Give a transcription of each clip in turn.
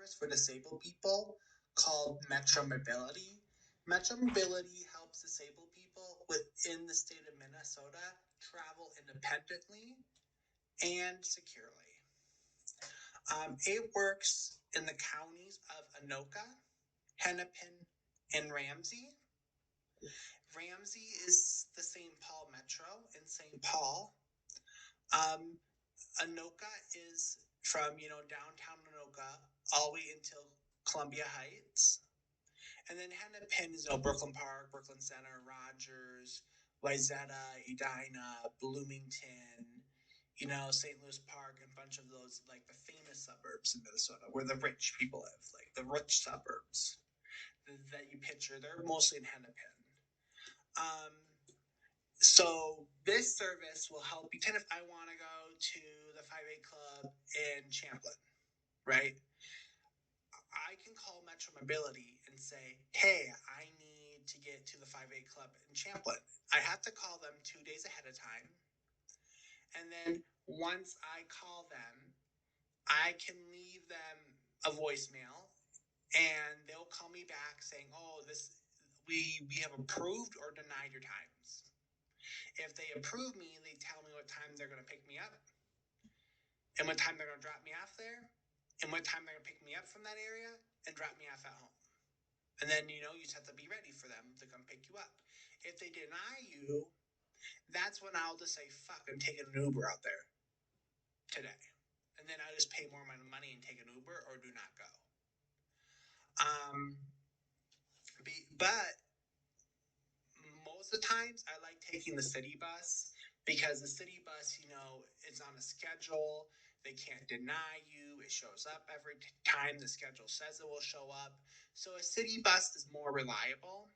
service for disabled people called Metro Mobility. Metro Mobility helps disabled people within the state of Minnesota travel independently and securely. It works in the counties of Anoka, Hennepin, and Ramsey. Ramsey is the St. Paul Metro in St. Paul. Anoka is from, downtown Anoka all the way until Columbia Heights. And then Hennepin is, Brooklyn Park, Brooklyn Center, Rogers, Wayzata, Edina, Bloomington, St. Louis Park, and a bunch of those, like the famous suburbs in Minnesota where the rich people live, like the rich suburbs that you picture. They're mostly in Hennepin. So this service will help you kind of, I want to go to the 5A Club in Champlin, right? I can call Metro Mobility and say, hey, I need to get to the 5A Club in Champlin. I have to call them 2 days ahead of time. And then once I call them, I can leave them a voicemail and they'll call me back saying, oh, we have approved or denied your times. If they approve me, they tell me what time they're going to pick me up and what time they're going to drop me off there and what time they're going to pick me up from that area and drop me off at home. And then, you just have to be ready for them to come pick you up. If they deny you, that's when I'll just say, fuck, I'm taking an Uber out there today. And then I just pay more money and take an Uber or do not go. But most of the times I like taking the city bus because the city bus, it's on a schedule. They can't deny you. It shows up every time the schedule says it will show up. So a city bus is more reliable.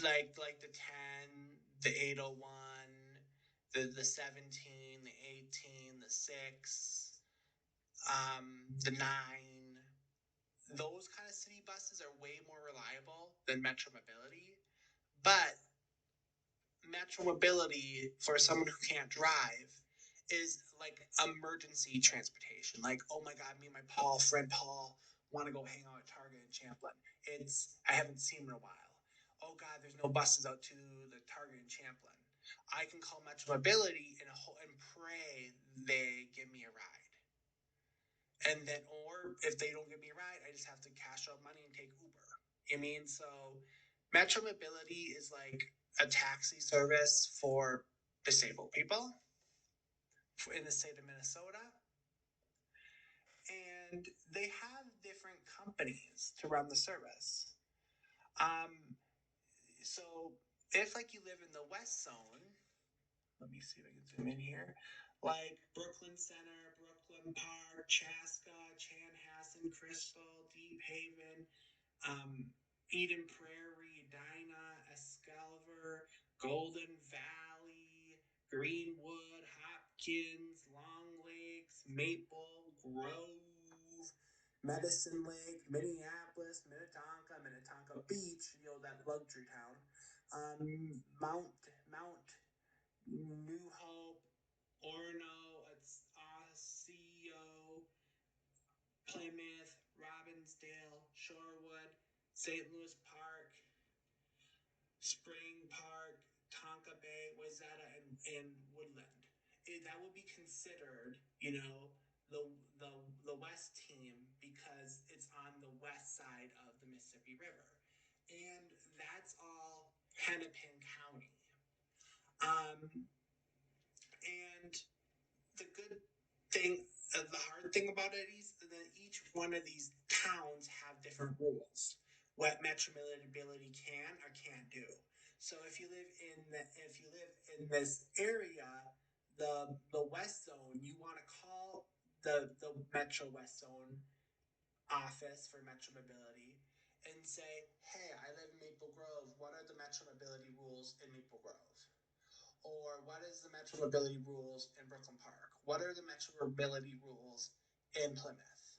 Like the 10, the 801, the 17, the 18, the 6, the 9. Those kind of city buses are way more reliable than Metro Mobility. But Metro Mobility, for someone who can't drive, is like emergency transportation. Like, oh my God, me and my friend Paul, want to go hang out at Target in Champlin. I haven't seen him in a while. Oh God, there's no buses out to the Target in Champlin. I can call Metro Mobility and pray they give me a ride. And then, or if they don't give me a ride, I just have to cash out money and take Uber. So Metro Mobility is like a taxi service for disabled people in the state of Minnesota. And they have different companies to run the service. So if you live in the West Zone, let me see if I can zoom in here. Like Brooklyn Center, Brooklyn Park, Chaska, Chanhassen, Crystal, Deep Haven, Eden Prairie, Edina, Escalver, Golden Valley, Greenwood, Hopkins, Long Lakes, Maple, Grove, Medicine Lake, Minneapolis, Minnetonka Beach, that luxury town, Mount New Hope, Orono, Osseo, Plymouth, Robbinsdale, Shorewood, St. Louis Park, Spring Park, Tonka Bay, Wayzata, and Woodland. That would be considered, the West team because it's on the west side of the Mississippi River. And that's all Hennepin County. And the good thing, the hard thing about it is that each one of these towns have different rules. What Metro Mobility can or can't do. So if you live in this area, the West Zone, you want to call the Metro West Zone office for Metro Mobility and say, hey, I live in Maple Grove. What are the Metro Mobility rules in Maple Grove? Or what is the Metro Mobility rules in Brooklyn Park? What are the Metro Mobility rules in Plymouth?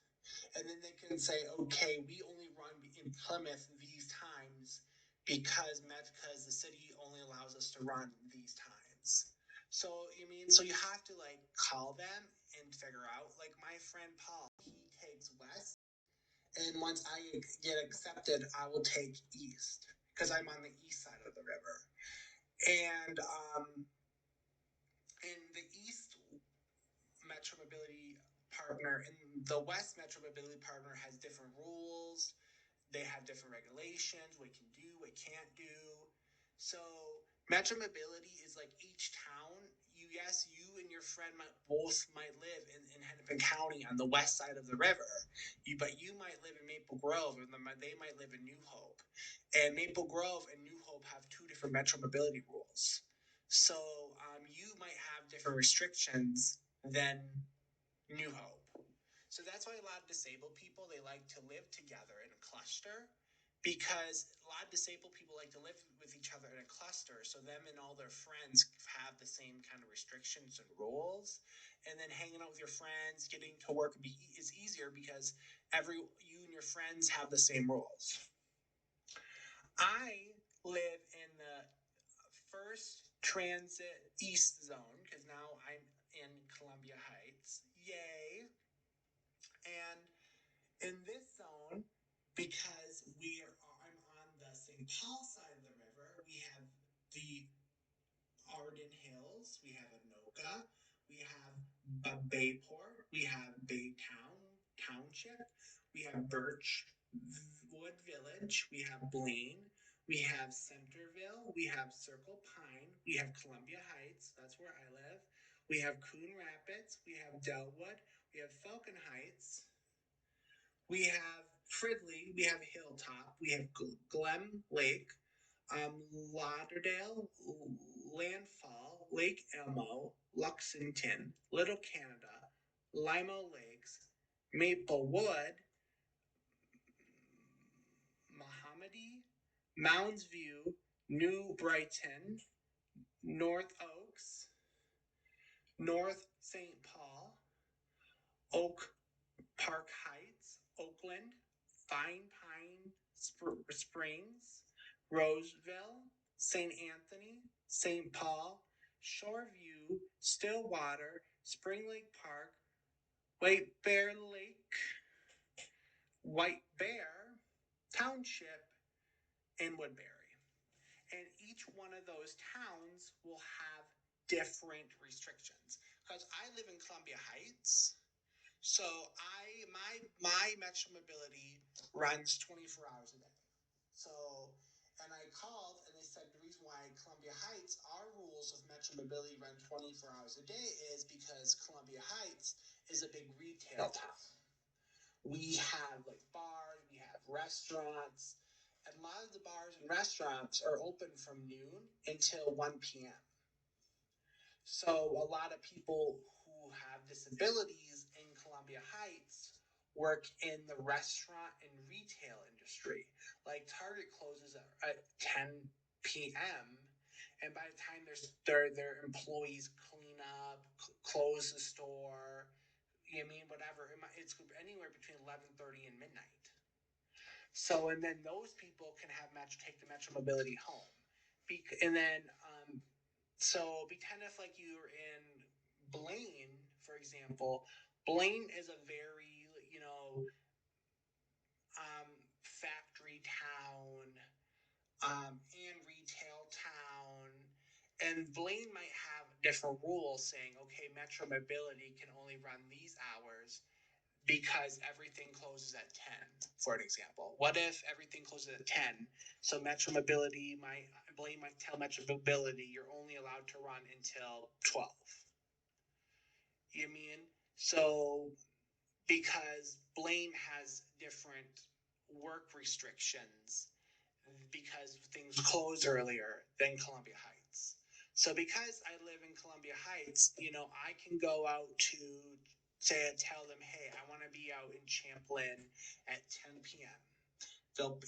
And then they can say, okay, we only run in Plymouth these times because the city only allows us to run these times. So you have to call them and figure out. Like my friend Paul, he takes west, and once I get accepted, I will take east because I'm on the east side of the river. And in the east Metro Mobility partner and the West Metro Mobility partner has different rules. They have different regulations, what can do, what can't do. So Metro Mobility is like each town. Yes, you and your friend might live in Hennepin County on the west side of the river. But you might live in Maple Grove, and they might live in New Hope. And Maple Grove and New Hope have two different Metro Mobility rules. So you might have different restrictions than New Hope. So that's why a lot of disabled people, they like to live together in a cluster, because a lot of disabled people like to live with each other in a cluster, so them and all their friends have the same kind of restrictions and rules. And then hanging out with your friends, getting to work is easier because you and your friends have the same rules. I live in the first transit east zone because now I'm in Columbia Heights. Yay! And in this zone, because I'm on the St. Paul side of the river, we have the Arden Hills, we have Anoka, we have Bayport, we have Baytown Township, we have Birchwood Village, we have Blaine, we have Centerville, we have Circle Pine, we have Columbia Heights, that's where I live, we have Coon Rapids, we have Delwood, we have Falcon Heights, we have Fridley, we have Hilltop, we have Glen Lake, Lauderdale, Landfall, Lake Elmo, Lexington, Little Canada, Limo Lakes, Maplewood, Mohammedy, Mounds View, New Brighton, North Oaks, North St. Paul, Oak Park Heights, Oakland, Fine Pine Springs, Roseville, St. Anthony, St. Paul, Shoreview, Stillwater, Spring Lake Park, White Bear Lake, White Bear Township, and Woodbury. And each one of those towns will have different restrictions. Because I live in Columbia Heights, so my Metro Mobility runs 24 hours a day. So, and I called and they said the reason why Columbia Heights, our rules of Metro Mobility run 24 hours a day is because Columbia Heights is a big retail town. We have like bars, we have restaurants, and a lot of the bars and restaurants are open from noon until 1 p.m. So a lot of people who have disabilities in Columbia Heights work in the restaurant and retail industry. Like Target closes at 10 p.m. and by the time their employees clean up, close the store, you know what I mean, whatever, it's anywhere between 11:30 and midnight. So and then those people can take the Metro Mobility home, and then so pretend if like you're in Blaine, for example. Blaine is a very, factory town, and retail town. And Blaine might have different rules saying, okay, Metro Mobility can only run these hours because everything closes at 10, for an example. What if everything closes at 10? So Blaine might tell Metro Mobility you're only allowed to run until 12. You mean? So because Blaine has different work restrictions because things close earlier than Columbia Heights. So because I live in Columbia Heights, I can go out to tell them, hey, I want to be out in Champlin at 10 p.m.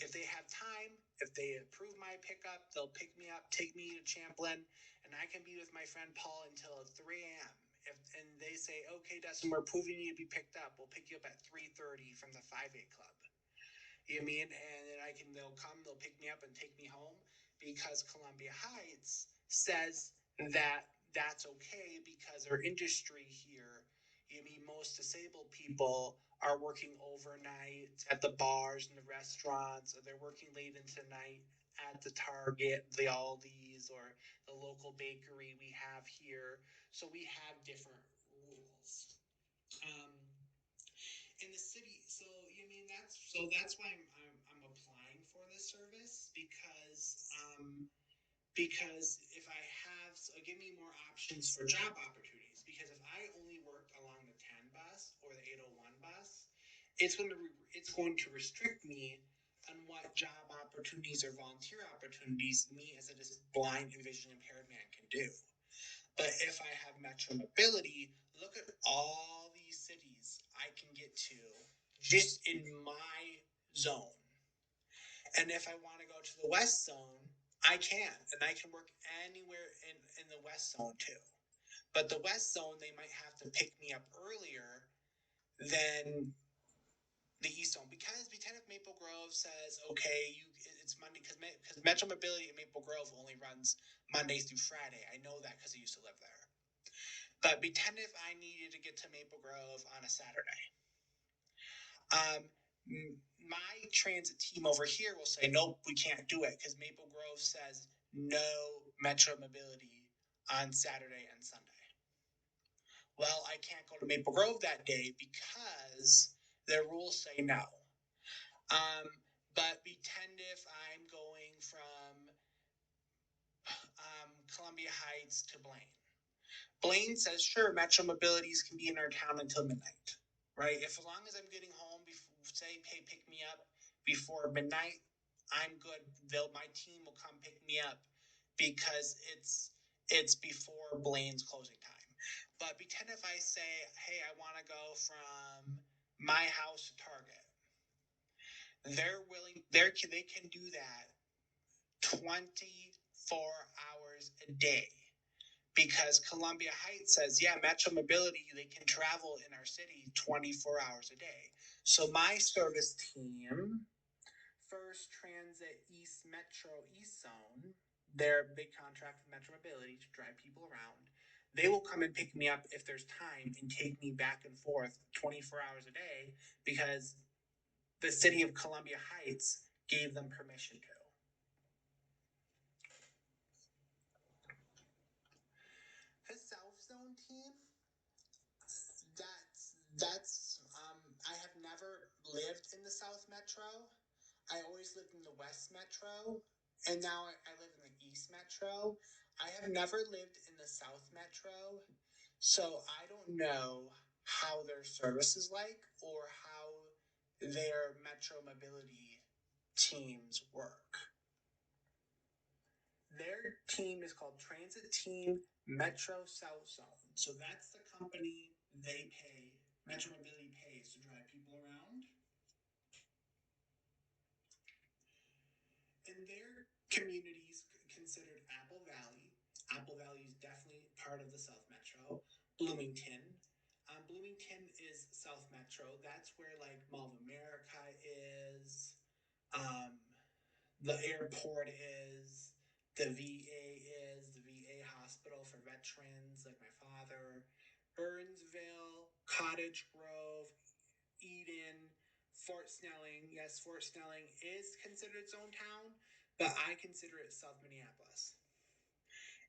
If they have time, if they approve my pickup, they'll pick me up, take me to Champlin, and I can be with my friend Paul until 3 a.m. And they say, okay, Dustin, we're approving you to be picked up. We'll pick you up at 3:30 from the 5A club. You know what I mean? And then they'll pick me up and take me home because Columbia Heights says that that's okay because our industry here, most disabled people are working overnight at the bars and the restaurants, or they're working late into the night at the Target, the Aldi's, or the local bakery we have here. So we have different rules. Um, in the city, so that's why I'm applying for this service because if I have, so give me more options for job opportunities. Because if I only worked along the 10 bus or the 801 bus, it's going to restrict me on what job opportunities or volunteer opportunities me as a blind and vision impaired man can do. But if I have Metro Mobility, look at all these cities I can get to just in my zone. And if I want to go to the West Zone, I can. And I can work anywhere in the West Zone too. But the West Zone, they might have to pick me up earlier than the East Zone. Because if Maple Grove says, okay, it's Monday, because Metro Mobility in Maple Grove only runs Mondays through Friday. I know that because I used to live there. But pretend if I needed to get to Maple Grove on a Saturday. My transit team over here will say, nope, we can't do it because Maple Grove says no Metro Mobility on Saturday and Sunday. Well, I can't go to Maple Grove that day because their rules say no. But pretend if I'm going from Columbia Heights to Blaine. Blaine says, sure, Metro Mobilities can be in our town until midnight, right? If as long as I'm getting home, say, hey, pick me up before midnight, I'm good. My team will come pick me up because it's before Blaine's closing time. But pretend if I say, hey, I want to go from my house to Target. They can do that 24 hours a day. Because Columbia Heights says, yeah, Metro Mobility, they can travel in our city 24 hours a day. So my service team, First Transit East Metro East Zone, they contract with Metro Mobility to drive people around. They will come and pick me up if there's time and take me back and forth 24 hours a day because the city of Columbia Heights gave them permission to. The South Zone team, I have never lived in the South Metro. I always lived in the West Metro, and now I live in the East Metro. I have never lived in the South Metro, so I don't know how their service is like or how their Metro Mobility teams work. Their team is called Transit Team Metro South Zone. So that's the company they pay, Metro Mobility pays to drive people around. And their communities considered Apple Valley. Apple Valley is definitely part of the South Metro. Bloomington. Bloomington is South Metro. That's where like Mall of America is. The airport is. The VA is. The VA hospital for veterans like my father. Burnsville, Cottage Grove, Eden, Fort Snelling. Yes, Fort Snelling is considered its own town, but I consider it South Minneapolis.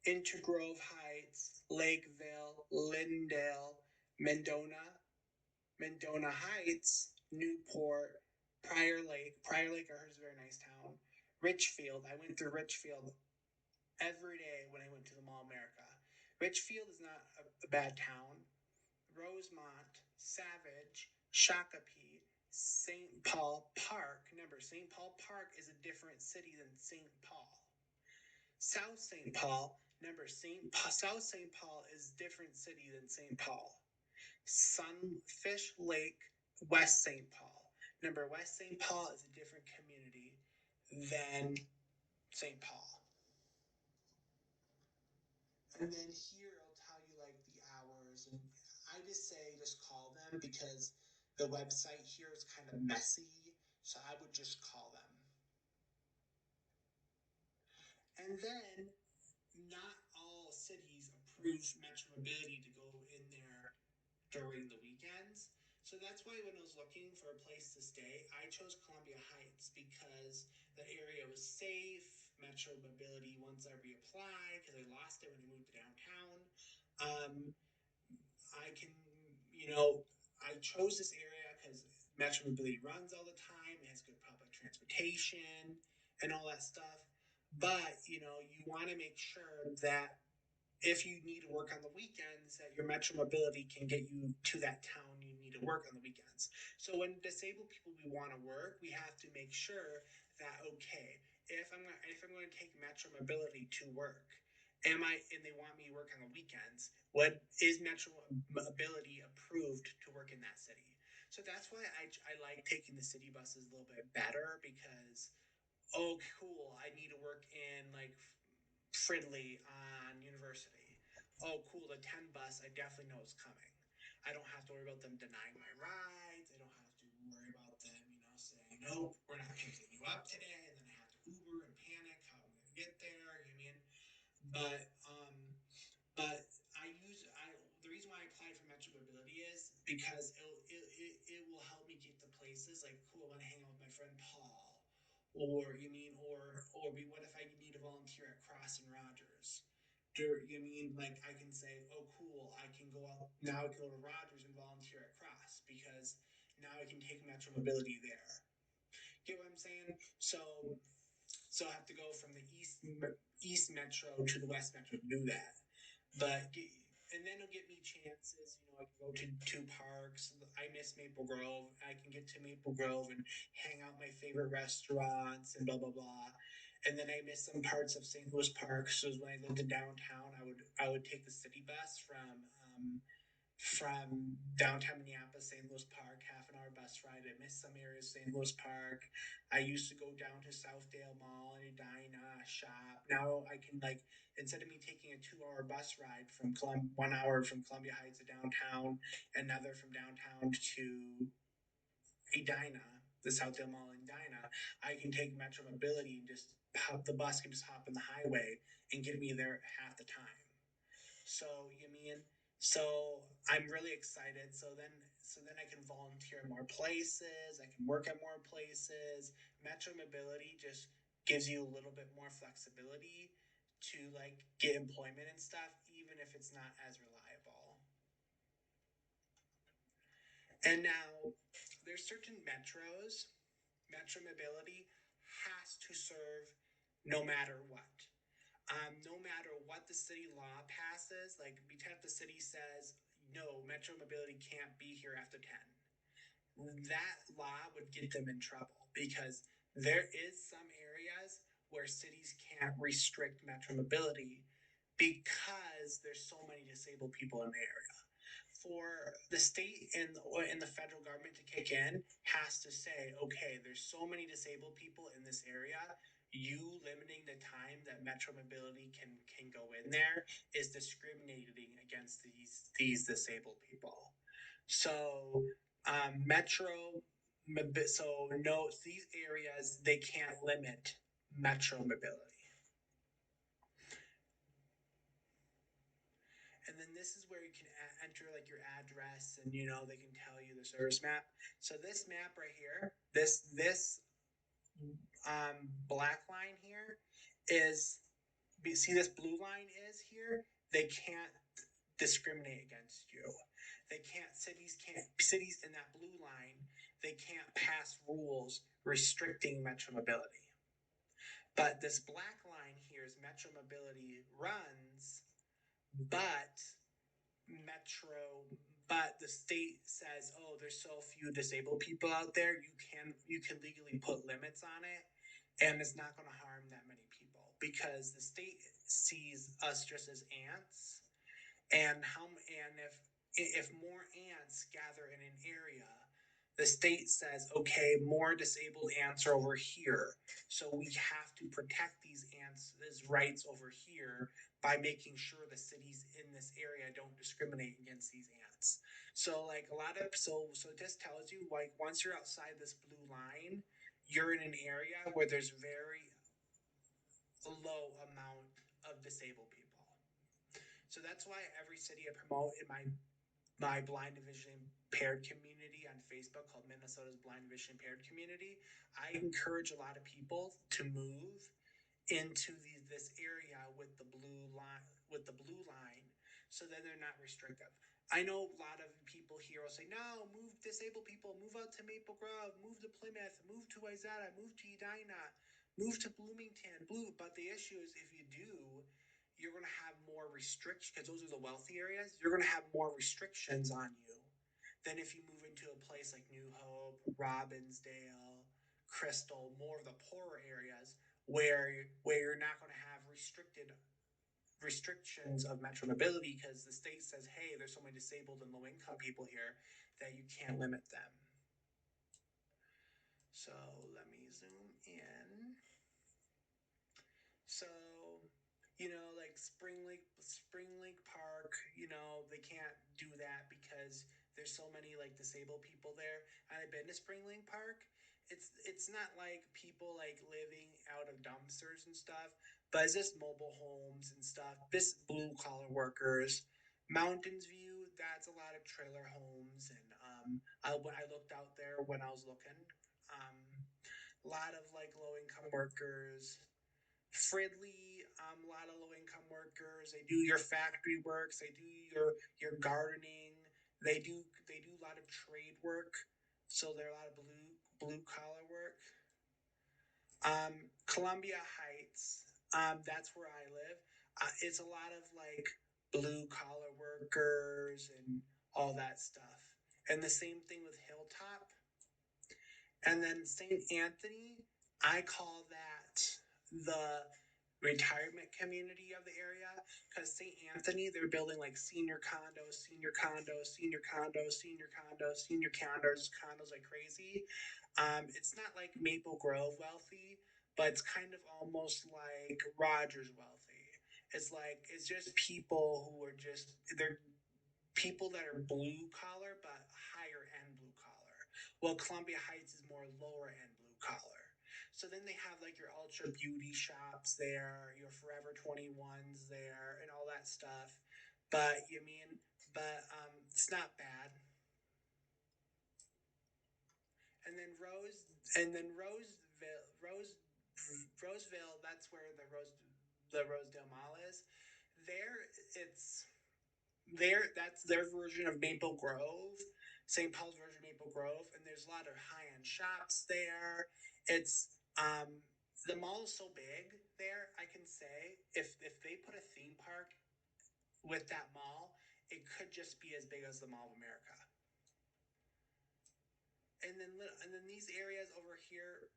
Into Grove Heights, Lakeville, Lindale, Mendona Heights, Newport, Prior Lake. Prior Lake, I heard, is a very nice town. Richfield. I went through Richfield every day when I went to the Mall of America. Richfield is not a bad town. Rosemont, Savage, Shakopee, St. Paul Park. Remember, St. Paul Park is a different city than St. Paul. South St. Paul. Remember, South St. Paul is a different city than St. Paul. Sunfish Lake, West St. Paul. Remember, West St. Paul is a different community than St. Paul. And then here it'll tell you like the hours, and I just say just call them because the website here is kind of messy, so I would just call them. And then not all cities approve Metro Mobility to go in their during the weekends. So that's why when I was looking for a place to stay, I chose Columbia Heights because the area was safe, metro mobility once I reapplied, because I lost it when I moved to downtown. Um, I can, you know, I chose this area because metro mobility runs all the time, it has good public transportation and all that stuff. But, you want to make sure that if you need to work on the weekends, that your metro mobility can get you to that town you need to work on the weekends. So when disabled people we want to work, we have to make sure that okay, if I'm going to take metro mobility to work, and they want me to work on the weekends, what is metro mobility approved to work in that city? So that's why I like taking the city buses a little bit better because oh cool, I need to work in like Fridley on University. Oh, cool, the 10 bus, I definitely know is coming. I don't have to worry about them denying my rides. I don't have to worry about them, saying, nope, we're not picking you up today. And then I have to Uber and panic how I'm going to get there. You know what I mean? But the reason why I applied for Metro Mobility is because it will help me get to places like, cool, I want to hang out with my friend Paul. What if I need to volunteer at Cross and Rogers? You mean like I can say, oh, cool, I can go out now. I can go to Rogers and volunteer at Cross because now I can take Metro Mobility there. Get what I'm saying? So I have to go from the east metro to the west metro to do that. And then it'll get me chances. I can go to two parks. I miss Maple Grove. I can get to Maple Grove and hang out my favorite restaurants and blah blah blah. And then I miss some parts of St. Louis Park. So when I lived in downtown, I would take the city bus from downtown Minneapolis, St. Louis Park, half an hour bus ride. I missed some areas of St. Louis Park. I used to go down to Southdale Mall and Edina, shop. Now I can instead of me taking a 2 hour bus ride from 1 hour from Columbia Heights to downtown, another from downtown to Edina, the Southdale Mall in Edina, I can take Metro Mobility and just hop the bus can just hop in the highway and get me there half the time. So you mean so I'm really excited. So then I can volunteer in more places. I can work at more places. Metro Mobility just gives you a little bit more flexibility to get employment and stuff, even if it's not as reliable. And now there's certain metros. Metro Mobility has to serve no matter what. No matter what the city law passes, like because the city says no, Metro Mobility can't be here after 10, that law would get them in trouble because there is some areas where cities can't restrict Metro Mobility because there's so many disabled people in the area. For the state and the federal government to kick in has to say, okay, there's so many disabled people in this area. You limiting the time that Metro Mobility can go in there is discriminating against these disabled people. So Metro, so no, these areas they can't limit Metro Mobility. And then this is where you can enter your address, and they can tell you the service map. So this map right here, this black line here is, see this blue line is here. They can't discriminate against you. They can't cities in that blue line. They can't pass rules restricting Metro Mobility. But this black line here is Metro Mobility runs, but Metro, but the state says, oh, there's so few disabled people out there, you can legally put limits on it, and it's not going to harm that many people because the state sees us just as ants, and if more ants gather in an area, the state says, okay, more disabled ants are over here. So we have to protect these ants' rights over here by making sure the cities in this area don't discriminate against these ants. So this tells you once you're outside this blue line, you're in an area where there's very low amount of disabled people. So that's why every city I promote in my my blind and vision impaired community on Facebook called Minnesota's Blind and Vision Impaired Community. I encourage a lot of people to move into this area with the blue line, so then they're not restrictive. I know a lot of people here will say, no, move disabled people, move out to Maple Grove, move to Plymouth, move to Wayzata, move to Edina, move to Bloomington, but the issue is if you do, you're going to have more restrictions, because those are the wealthy areas, you're going to have more restrictions on you than if you move into a place like New Hope, Robbinsdale, Crystal, more of the poorer areas where you're not going to have restrictions of metro mobility, because the state says, hey, there's so many disabled and low income people here that you can't limit them. So let me zoom in. So, like Spring Lake Park, they can't do that because there's so many like disabled people there. And I've been to Spring Lake Park. It's not like people like living out of dumpsters and stuff, but it's just mobile homes and stuff. This blue collar workers. Mountains View, that's a lot of trailer homes, and when I looked out there when I was looking, a lot of like low income workers. Fridley, a lot of low income workers. They do your factory works. They do your gardening. They do a lot of trade work. So there are a lot of blue collar work. Columbia Heights, that's where I live. It's a lot of like blue collar workers and all that stuff. And the same thing with Hilltop. And then St. Anthony, I call that the retirement community of the area, because St. Anthony, they're building like senior condos, senior condos, senior condos, senior condos, senior condos like crazy. It's not like Maple Grove wealthy, but it's kind of almost like Rogers wealthy. It's just people who are they're people that are blue collar but higher end blue collar. Well, Columbia Heights is more lower end blue collar. So then they have like your Ultra Beauty shops there, your Forever 21s there, and all that stuff. But it's not bad. And then Roseville, that's where the Rosedale Mall is. There, it's that's their version of Maple Grove, St. Paul's version of Maple Grove, and there's a lot of high end shops there. It's the mall is so big there. I can say if they put a theme park with that mall, it could just be as big as the Mall of America. And then these areas over here,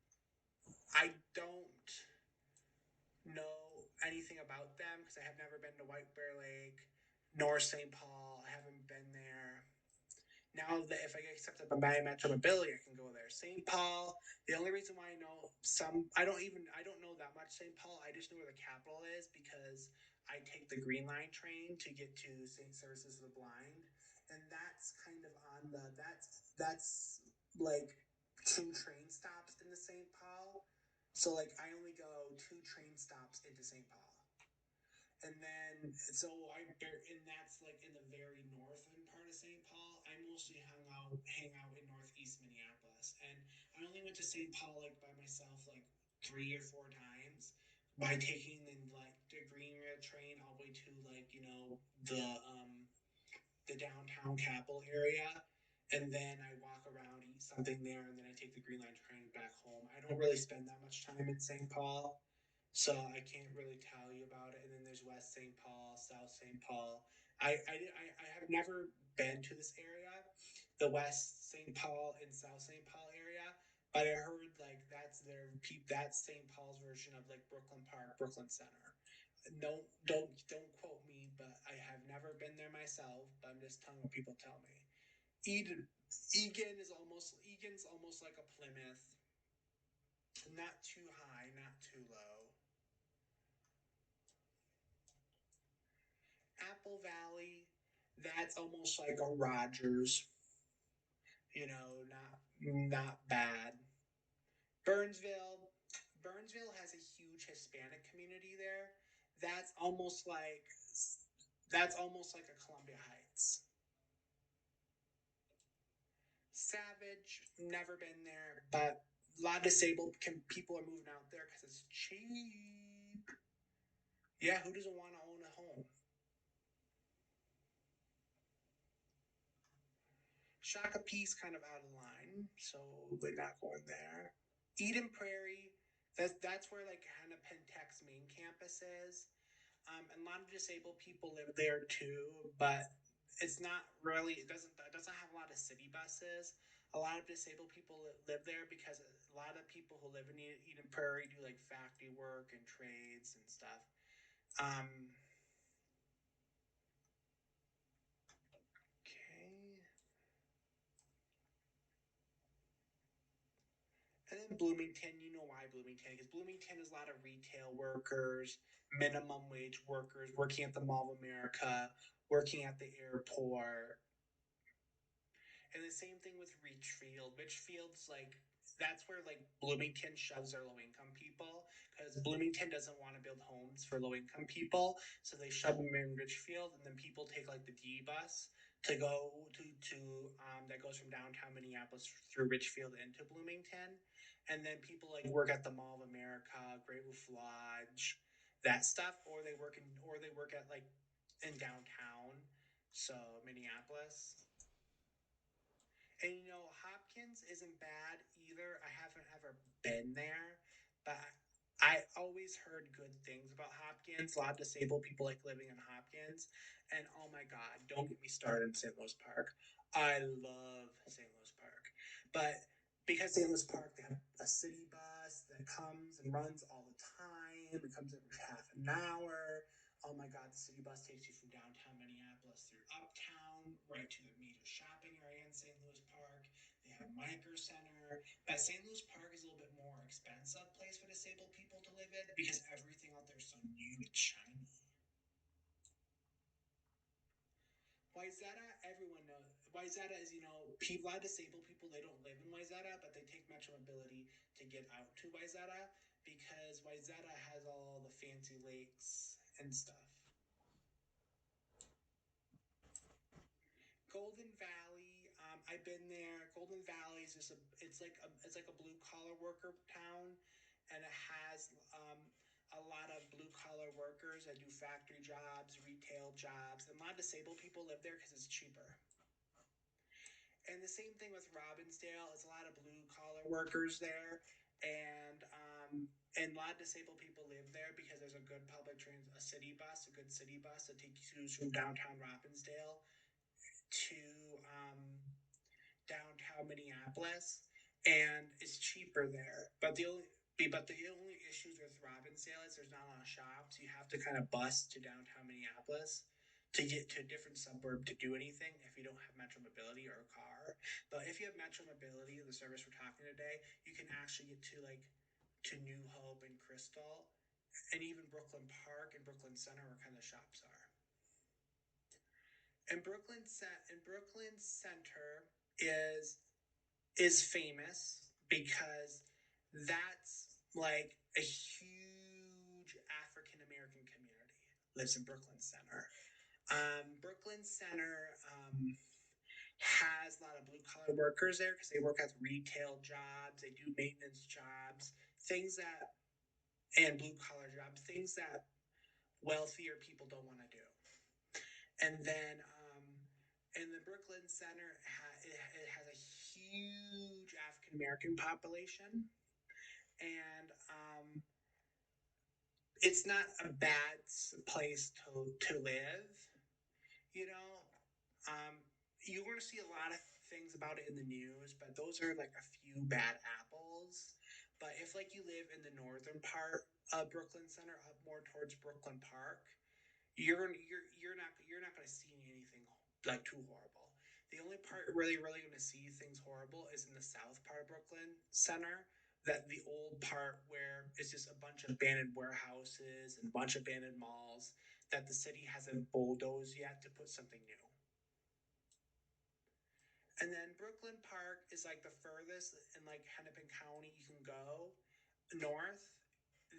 I don't know anything about them because I have never been to White Bear Lake nor St. Paul. I haven't been there. Now that if I get accepted by Metro Mobility, I can go there. St. Paul, the only reason why I know I don't know that much St. Paul. I just know where the capital is because I take the Green Line train to get to St. Services of the Blind, and that's kind of on that's like two train stops in the St. Paul. So like I only go two train stops into St. Paul. And then, and that's like in the very northern part of St. Paul. I mostly hang out in northeast Minneapolis, and I only went to St. Paul like by myself like 3 or 4 times by taking the Green Rail train all the way to the downtown Capitol area, and then I walk around, eat something there, and then I take the Green Line train back home. I don't really spend that much time in St. Paul. So I can't really tell you about it. And then there's West St. Paul, South St. Paul. I have never been to this area, the West St. Paul and South St. Paul area, but I heard like that's St. Paul's version of like Brooklyn Park, Brooklyn Center. No, don't quote me, but I have never been there myself. But I'm just telling what people tell me. Egan's almost like a Plymouth, not too high, not too low. Apple Valley, that's almost like a Rogers, not bad. Burnsville, Burnsville has a huge Hispanic community there. That's almost like that's almost like a Columbia Heights. Savage, never been there, but a lot of disabled people are moving out there because it's cheap. Yeah, who doesn't want to own a home? Shakopee's kind of out of line, so we're not going there. Eden Prairie, that's where like Hannah Pentec's main campus is. And a lot of disabled people live there too, but it's not really it doesn't have a lot of city buses. A lot of disabled people live there because a lot of people who live in Eden Prairie do like factory work and trades and stuff. Um, okay. And then Bloomington, you know why Bloomington? Because Bloomington is a lot of retail workers, minimum wage workers working at the Mall of America, working at the airport. And the same thing with Richfield. Richfield's like that's where like Bloomington shoves their low income people because Bloomington doesn't want to build homes for low income people, so they shove them in Richfield, and then people take like the D bus to go to that goes from downtown Minneapolis through Richfield into Bloomington, and then people like work at the Mall of America, Great Wolf Lodge, that stuff, or they work at like in downtown, so Minneapolis. And you know, Hopkins isn't bad either. I haven't ever been there, but I always heard good things about Hopkins. A lot of disabled people like living in Hopkins. And oh my God, don't get me started in St. Louis Park. I love St. Louis Park. But because St. Louis Park, they have a city bus that comes and runs all the time. It comes every half an hour. Oh my God, the city bus takes you from downtown Minneapolis through uptown, right to the major shopping area in St. Louis Park. They have Micro Center. But St. Louis Park is a little bit more expensive place for disabled people to live in because everything out there is so new and shiny. Wayzata, everyone knows. Wayzata is, you know, a lot of disabled people, they don't live in Wayzata, but they take Metro Mobility to get out to Wayzata because Wayzata has all the fancy lakes and stuff. Golden Valley. I've been there. Golden Valley is just it's like a blue collar worker town, and it has a lot of blue collar workers that do factory jobs, retail jobs, and a lot of disabled people live there because it's cheaper. And the same thing with Robbinsdale. It's a lot of blue collar workers there, and a lot of disabled people live there because there's a good a city bus, a good city bus that takes you from downtown Robbinsdale to downtown Minneapolis, and it's cheaper there. But the only issues with Robbinsdale is there's not a lot of shops. You have to kind of bus to downtown Minneapolis to get to a different suburb to do anything if you don't have Metro Mobility or a car. But if you have Metro Mobility, the service we're talking today, you can actually get to like to New Hope and Crystal, and even Brooklyn Park and Brooklyn Center, where kind of the shops are. And Brooklyn Center is is famous because that's like a huge African American community lives in Brooklyn Center. Brooklyn Center has a lot of blue collar workers there because they work at retail jobs, they do maintenance jobs, things that and blue collar jobs, things that wealthier people don't want to do. And then in the Brooklyn Center, it has a huge African American population, and it's not a bad place to live. You know, um, you're going to see a lot of things about it in the news, but those are like a few bad apples. But if like you live in the northern part of Brooklyn Center, up more towards Brooklyn Park, you're not going to see anything like too horrible. The only part where you're really going to see things horrible is in the south part of Brooklyn Center. That the old part where it's just a bunch of abandoned warehouses and a bunch of abandoned malls that the city hasn't bulldozed yet to put something new. And then Brooklyn Park is like the furthest in like Hennepin County you can go north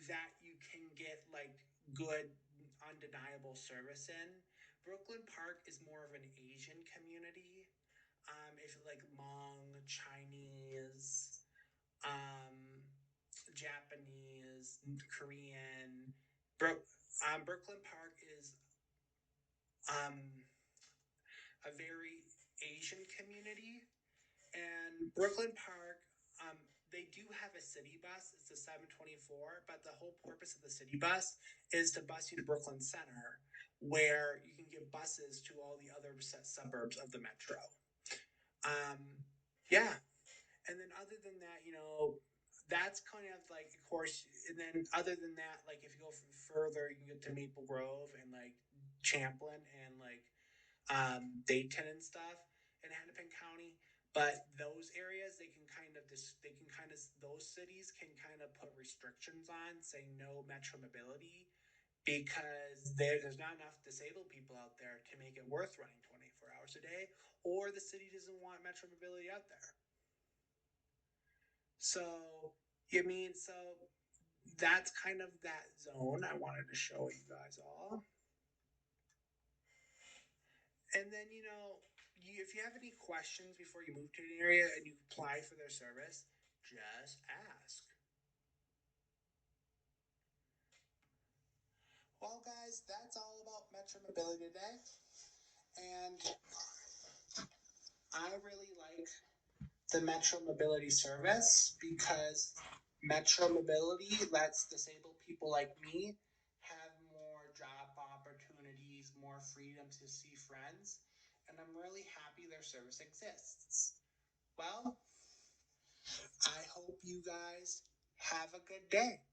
that you can get like good undeniable service in. Brooklyn Park is more of an Asian community. if like Hmong, Chinese, Japanese, Korean. Brooklyn Park is a very Asian community, and Brooklyn Park, they do have a city bus. It's a 724, but the whole purpose of the city bus is to bus you to Brooklyn Center, where you can get buses to all the other suburbs of the metro. Yeah, and then other than that, that's kind of like, of course, and then other than that, like if you go further, you can get to Maple Grove and like Champlin and like Dayton and stuff in Hennepin County. But those areas, those cities can kind of put restrictions on, saying no metro mobility, because there's not enough disabled people out there to make it worth running 24 hours a day, or the city doesn't want metro mobility out there. So, so that's kind of that zone I wanted to show you guys all. And then, if you have any questions before you move to an area and you apply for their service, just ask. Well, guys, that's all about Metro Mobility today. And I really like the Metro Mobility service because Metro Mobility lets disabled people like me have more job opportunities, more freedom to see friends, and I'm really happy their service exists. Well, I hope you guys have a good day.